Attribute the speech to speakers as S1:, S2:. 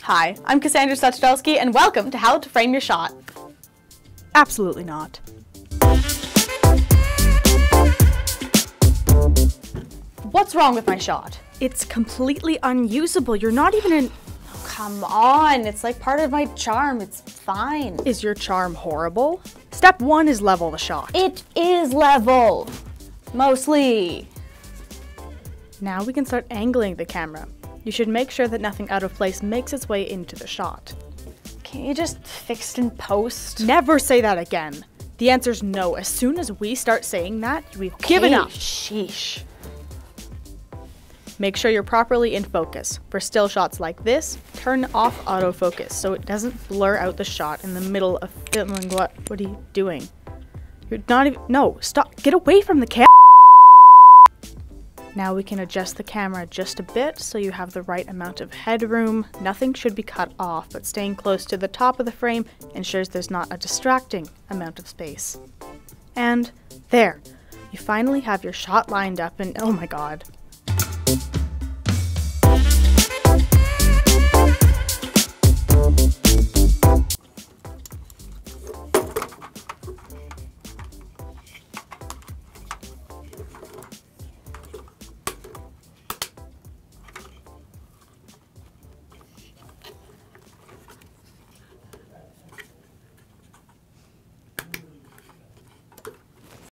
S1: Hi, I'm Cassandra and welcome to How to Frame Your Shot.
S2: Absolutely not.
S1: What's wrong with my shot?
S2: It's completely unusable. You're not even in...
S1: Oh, come on, it's like part of my charm. It's fine.
S2: Is your charm horrible? Step 1 is level the shot.
S1: It is level. Mostly.
S2: Now we can start angling the camera. You should make sure that nothing out of place makes its way into the shot.
S1: Can you just fix it in post?
S2: Never say that again. The answer's no. As soon as we start saying that, we've given up.
S1: Sheesh.
S2: Make sure you're properly in focus. For still shots like this, turn off autofocus so it doesn't blur out the shot in the middle of filming. What are you doing? You're not even... No, stop. Get away from the camera. Now we can adjust the camera just a bit so you have the right amount of headroom. Nothing should be cut off, but staying close to the top of the frame ensures there's not a distracting amount of space. And there, you finally have your shot lined up and oh my god,